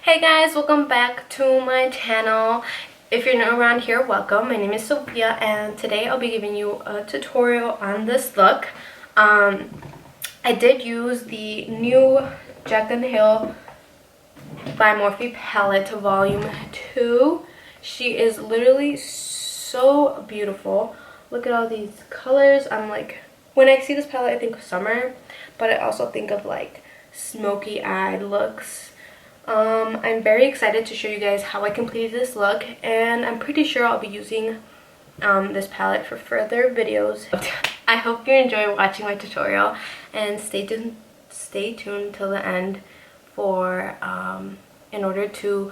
Hey guys, welcome back to my channel. If you're new around here, welcome. My name is Sophia and today I'll be giving you a tutorial on this look. I did use the new Jaclyn by Morphe palette volume 2. She is literally so beautiful. Look at all these colors. I'm like, when I see this palette I think of summer, but I also think of like smoky eyed looks. I'm very excited to show you guys how I completed this look, and I'm pretty sure I'll be using this palette for further videos. I hope you enjoy watching my tutorial, and stay tuned till the end for in order to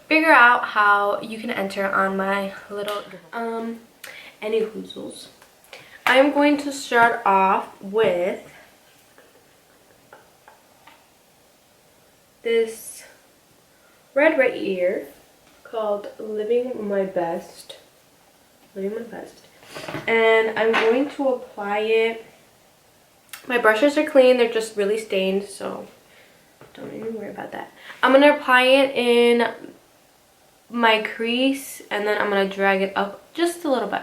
figure out how you can enter on my little any hoozles. I'm going to start off with this red right here called Living My Best. And I'm going to apply it. My brushes are clean, they're just really stained, so don't even worry about that. I'm going to apply it in my crease and then I'm going to drag it up just a little bit.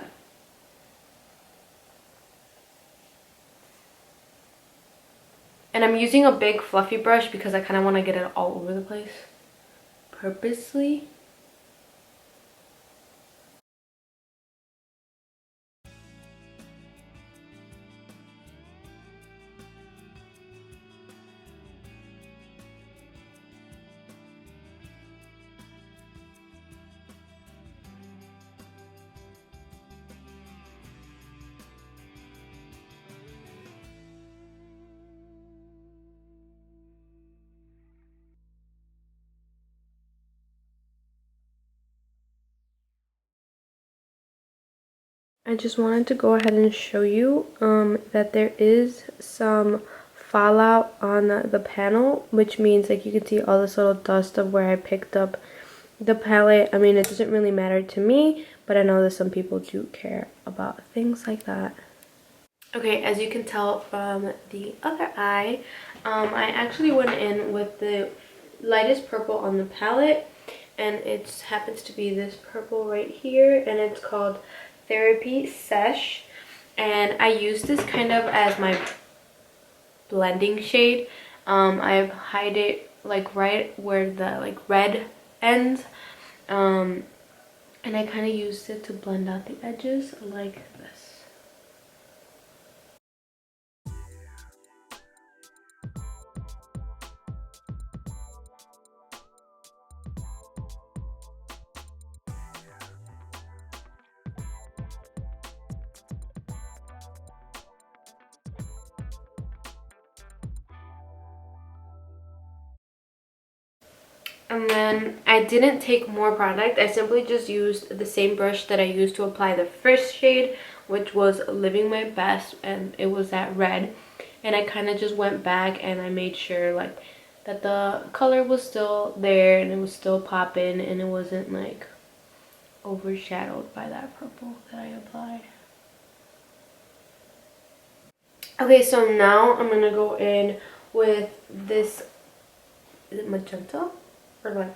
And I'm using a big fluffy brush because I kind of want to get it all over the place purposely. I just wanted to go ahead and show you that there is some fallout on the panel, which means like you can see all this little dust of where I picked up the palette. I mean, it doesn't really matter to me, but I know that some people do care about things like that. Okay, as you can tell from the other eye, I actually went in with the lightest purple on the palette, and it happens to be this purple right here, and it's called Therapy Sesh, and I use this kind of as my blending shade. I hide it like right where the like red ends, and I kind of used it to blend out the edges like this. And then I didn't take more product. I simply just used the same brush that I used to apply the first shade, which was Living My Best, and it was that red. And I kind of just went back and I made sure like that the color was still there and it was still popping and it wasn't like overshadowed by that purple that I applied. Okay, so now I'm gonna go in with this, is it magenta or like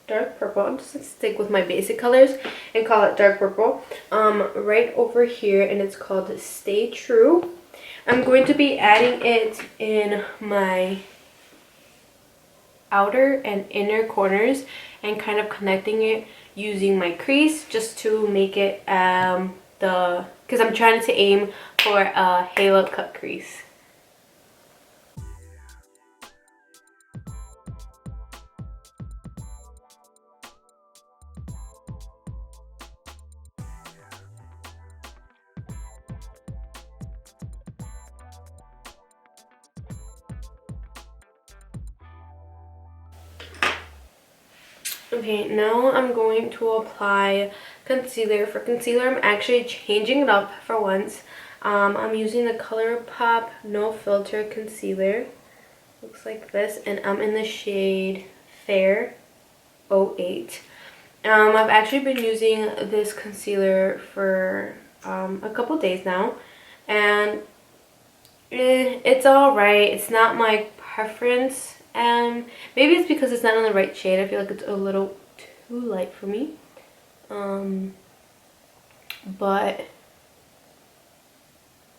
dark purple? I'm just gonna stick with my basic colors and call it dark purple, right over here, and it's called Stay True. I'm going to be adding it in my outer and inner corners and kind of connecting it using my crease just to make it because I'm trying to aim for a halo cut crease. Okay, now I'm going to apply concealer. For concealer, I'm actually changing it up for once. I'm using the ColourPop No Filter Concealer. Looks like this, and I'm in the shade Fair 08. I've actually been using this concealer for a couple days now, and it's alright. It's not my preference. And maybe it's because it's not in the right shade. I feel like it's a little too light for me. But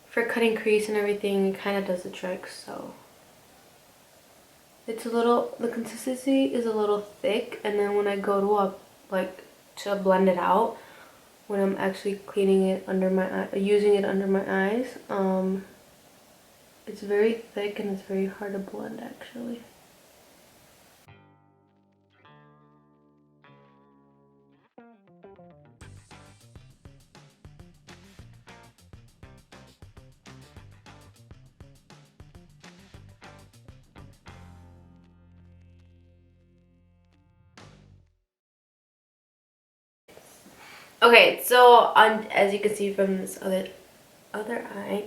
for cutting crease and everything, it kind of does the trick. So it's a little, the consistency is a little thick, and then when I go to blend it out, when I'm actually cleaning it under my eye, using it under my eyes, it's very thick and it's very hard to blend actually. Okay, so as you can see from this other eye,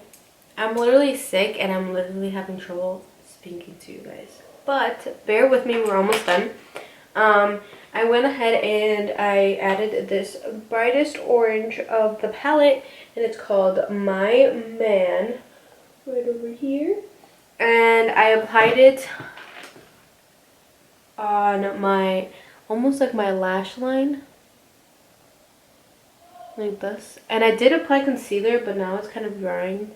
I'm literally sick and I'm literally having trouble speaking to you guys. But bear with me, we're almost done. I went ahead and I added this brightest orange of the palette, and it's called My Man, right over here. And I applied it on my, almost like my lash line, like this. And I did apply concealer, but now it's kind of drying,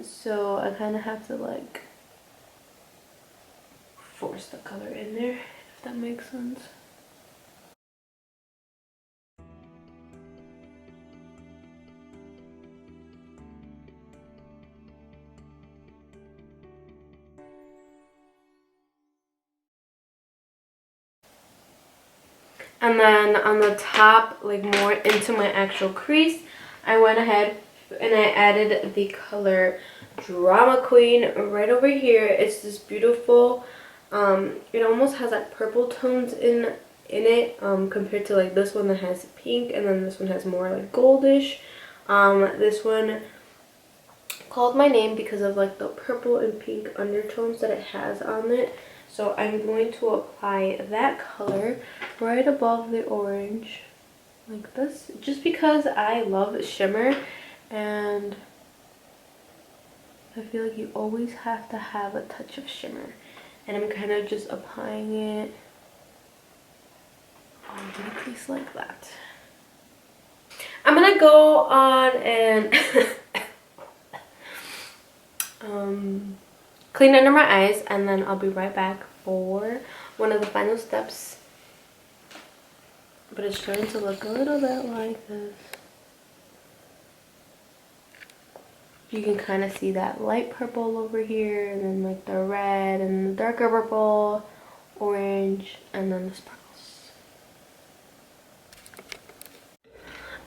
so I kind of have to like force the color in there, if that makes sense. And then on the top, like more into my actual crease, I went ahead and I added the color Drama Queen right over here. It's this beautiful, it almost has like purple tones in it, compared to like this one that has pink, and then this one has more like goldish. This one called my name because of like the purple and pink undertones that it has on it. So I'm going to apply that color right above the orange, like this, just because I love shimmer, and I feel like you always have to have a touch of shimmer. And I'm kind of just applying it on the crease like that. I'm gonna go on and clean under my eyes, and then I'll be right back for one of the final steps. But it's starting to look a little bit like this. You can kind of see that light purple over here, and then like the red and the darker purple, orange, and then the sparkles.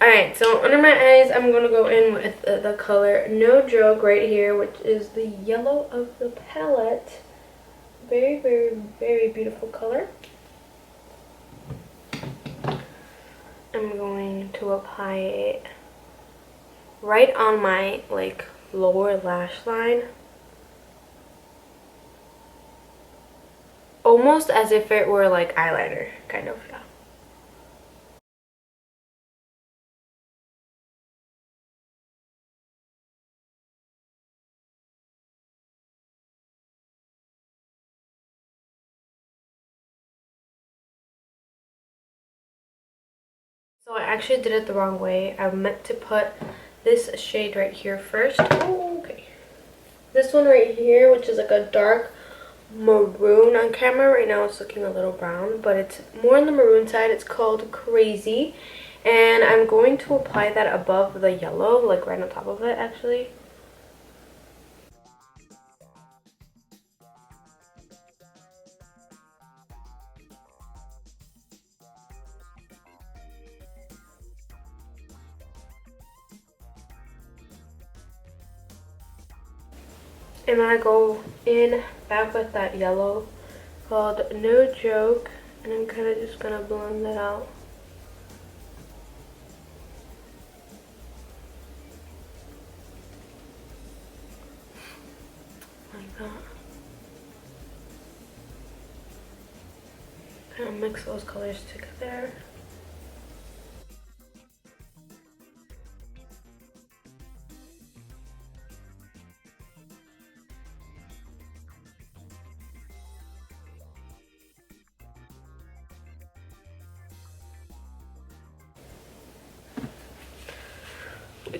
Alright, so under my eyes, I'm going to go in with the color No Joke right here, which is the yellow of the palette. Very, very, very beautiful color. I'm going to apply it right on my like lower lash line. Almost as if it were like eyeliner, kind of, yeah. So I actually did it the wrong way. I meant to put this shade right here first. Oh, okay. This one right here, which is like a dark maroon on camera. Right now it's looking a little brown, but it's more on the maroon side. It's called Crazy. And I'm going to apply that above the yellow, like right on top of it actually. And then I go in back with that yellow called No Joke, and I'm kind of just gonna blend that out. Like that. Kind of mix those colors together.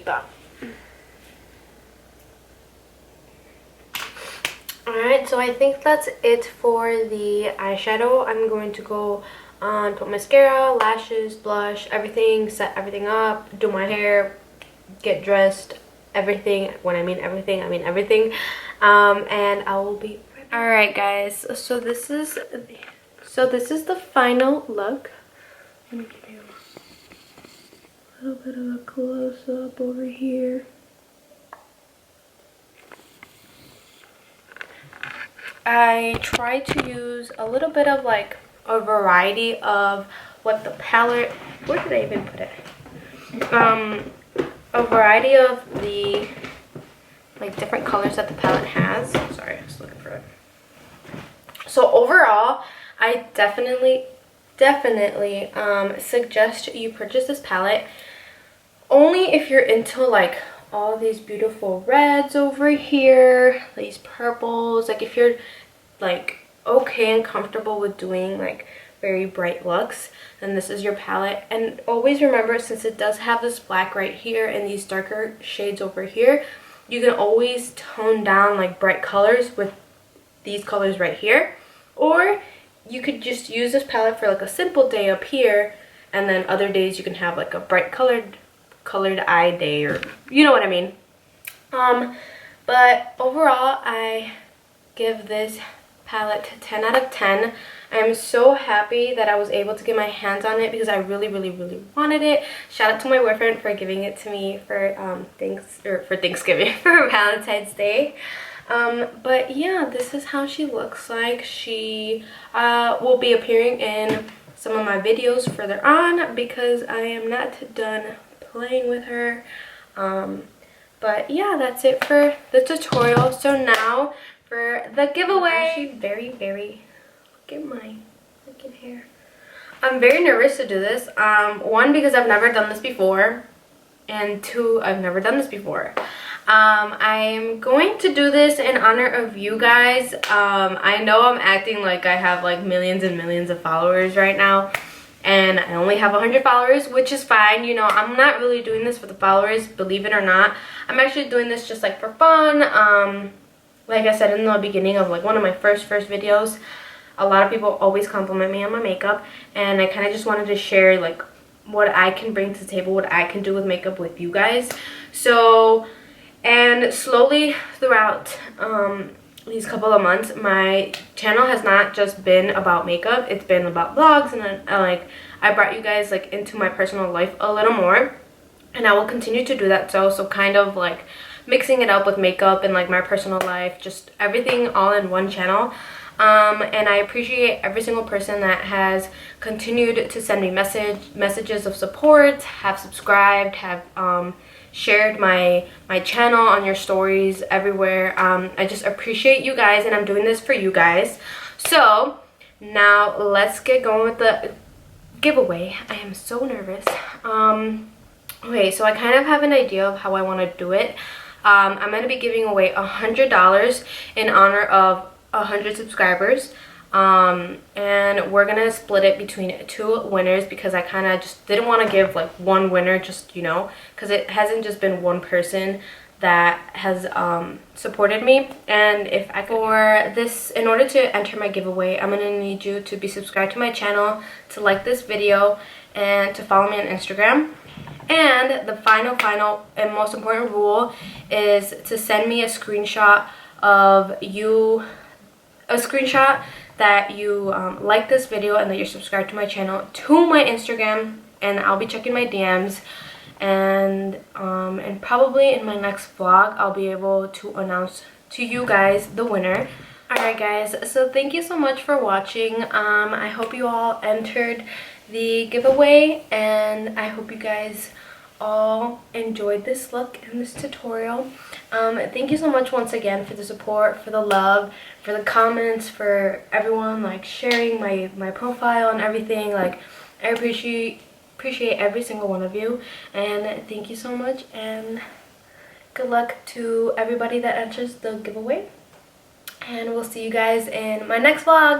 that. Alright, so I think that's it for the eyeshadow. I'm going to go on, put mascara, lashes, blush, everything, set everything up, do my hair, get dressed, everything. When I mean everything, I mean everything. And I will be right back. Alright guys, so this is the final look. Let me give you a little bit of a close-up over here. I try to use a little bit of like a variety of what the palette, where did I even put it? A variety of the like different colors that the palette has. Sorry, I was looking for it. So overall, I definitely suggest you purchase this palette only if you're into like all these beautiful reds over here, these purples. Like if you're like okay and comfortable with doing like very bright looks, then this is your palette. And always remember, since it does have this black right here and these darker shades over here, you can always tone down like bright colors with these colors right here. Or you could just use this palette for like a simple day up here, and then other days you can have like a bright colored eye day, or you know what I mean. But overall, I give this palette 10 out of 10. I'm so happy that I was able to get my hands on it because I really wanted it. Shout out to my boyfriend for giving it to me for Thanksgiving, for Valentine's Day. But yeah, this is how she looks like. She will be appearing in some of my videos further on because I am not done playing with her. But yeah, that's it for the tutorial. So now for the giveaway. I'm actually very look at my freaking hair. I'm very nervous to do this. One, because I've never done this before, and two, I've never done this before. I'm going to do this in honor of you guys. I know I'm acting like I have like millions and millions of followers right now, and I only have 100 followers, which is fine. You know, I'm not really doing this for the followers, believe it or not. I'm actually doing this just like for fun. Like I said in the beginning of like one of my first videos, a lot of people always compliment me on my makeup, and I kind of just wanted to share like what I can bring to the table, what I can do with makeup with you guys. So, and slowly throughout these couple of months, my channel has not just been about makeup, it's been about vlogs, and then I brought you guys like into my personal life a little more, and I will continue to do that. So kind of like mixing it up with makeup and like my personal life, just everything all in one channel. And I appreciate every single person that has continued to send me messages of support, have subscribed, have shared my channel on your stories everywhere. I just appreciate you guys, and I'm doing this for you guys. So now let's get going with the giveaway. I am so nervous. Okay, so I kind of have an idea of how I want to do it. I'm going to be giving away $100 in honor of 100 subscribers, and we're gonna split it between 2 winners because I kind of just didn't want to give like one winner, just, you know, because it hasn't just been one person that has supported me. And if I for this, in order to enter my giveaway, I'm gonna need you to be subscribed to my channel, to like this video, and to follow me on Instagram. And the final and most important rule is to send me a screenshot of you, a screenshot that you like this video and that you're subscribed to my channel, to my Instagram, and I'll be checking my DMs. And probably in my next vlog I'll be able to announce to you guys the winner. Alright guys, so thank you so much for watching. I hope you all entered the giveaway, and I hope you guys all enjoyed this look and this tutorial. Thank you so much once again for the support, for the love, for the comments, for everyone like sharing my profile and everything. Like, I appreciate every single one of you, and thank you so much, and good luck to everybody that enters the giveaway, and we'll see you guys in my next vlog.